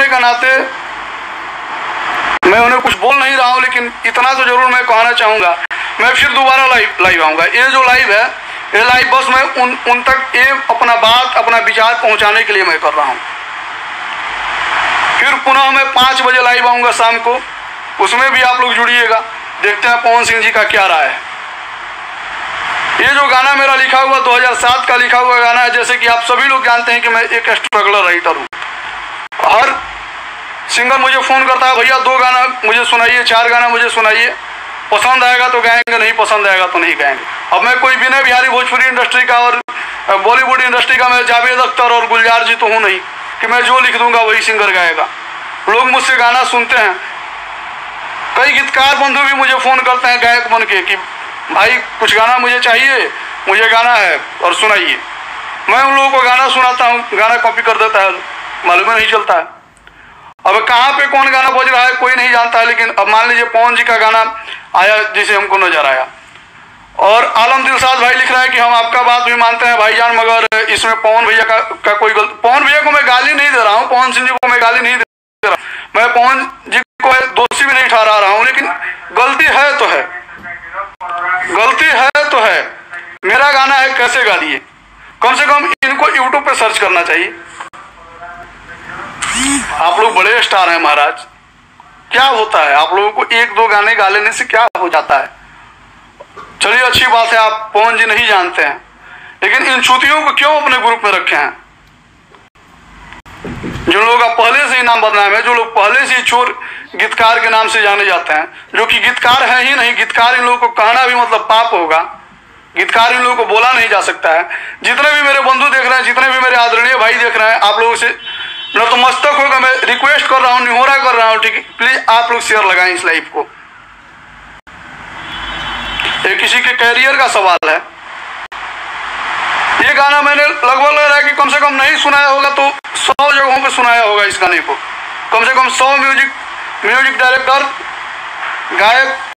होने का नाते मैं उन्हें कुछ बोल नहीं रहा हूँ, लेकिन इतना तो जरूर मैं कहना चाहूँगा, मैं फिर दोबारा लाइव आऊँगा। ये जो लाइव है, ये लाइव बस मैं उन तक ये अपना बात, अपना विचार पहुँचाने के लिए मैं कर रहा हूँ। फिर पुनः मैं 5 बजे लाइव आऊँगा शाम को, उसमें भी आप लोग जुड़िएगा। देखते हैं पवन सिंह जी का क्या राय है। ये जो गाना मेरा लिखा हुआ 2007 का लिखा हुआ गाना है, जैसे कि आप सभी लोग जानते हैं कि मैं एक स्ट्रगलर राइटर हूँ। हर सिंगर मुझे फ़ोन करता है, भैया 2 गाना मुझे सुनाइए, 4 गाना मुझे सुनाइए, पसंद आएगा तो गाएंगे, नहीं पसंद आएगा तो नहीं गाएंगे। अब मैं कोई विनय बिहारी भोजपुरी इंडस्ट्री का और बॉलीवुड इंडस्ट्री का मैं जावेद अख्तर और गुलजार जी तो हूँ नहीं कि मैं जो लिख दूंगा वही सिंगर गाएगा। लोग मुझसे गाना सुनते हैं, कई गीतकार बंधु भी मुझे फ़ोन करते हैं गायक बन के कि भाई कुछ गाना मुझे चाहिए, मुझे गाना है और सुनाइए। मैं उन लोगों को गाना सुनाता हूँ, गाना कॉपी कर देता है, मालूम नहीं चलता है। अब कहाँ पे कौन गाना बज रहा है कोई नहीं जानता है, लेकिन अब मान लीजिए पवन जी का गाना आया जिसे हमको नजर आया, और आलम दिलशाद भाई लिख रहा है कि हम आपका बात भी मानते हैं भाईजान, मगर इसमें पवन भैया का कोई गलती। पवन भैया को मैं गाली नहीं दे रहा हूँ, पवन सिंह जी को मैं गाली नहीं दे रहा, मैं पवन जी को दोषी भी नहीं ठहरा रहा हूँ, लेकिन गलती है तो है, गलती है तो है। मेरा गाना है, कैसे गा दिए? कम से कम इनको यूट्यूब पे सर्च करना चाहिए। आप लोग बड़े स्टार हैं महाराज, क्या होता है आप लोगों को 1-2 गाने गा लेने से क्या हो जाता है? चलिए अच्छी बात है, आप पवन जी नहीं जानते हैं, लेकिन इन चूतियों को क्यों अपने ग्रुप में रखे हैं? जो लोग आप पहले से ही नाम बदनाम है, जो लोग पहले से ही चोर गीतकार के नाम से जाने जाते हैं, जो कि गीतकार है ही नहीं। गीतकार इन लोगों को कहना भी मतलब पाप होगा, गीतकार इन लोगों को बोला नहीं जा सकता है। जितने भी मेरे बंधु देख रहे हैं, जितने भी मेरे आदरणीय भाई देख रहे हैं, आप लोगों से नतमस्तक होगा मैं रिक्वेस्ट कर रहा हूँ, निहोरा कर रहा हूँ, ठीक है, प्लीज आप लोग शेयर लगाएं इस लाइव को। ये किसी के कैरियर का सवाल है। ये गाना मैंने लगभग लग रहा है कि कम से कम नहीं सुनाया होगा तो 100 जगहों पे सुनाया होगा इस गाने को। कम से कम 100 म्यूजिक डायरेक्टर, गायक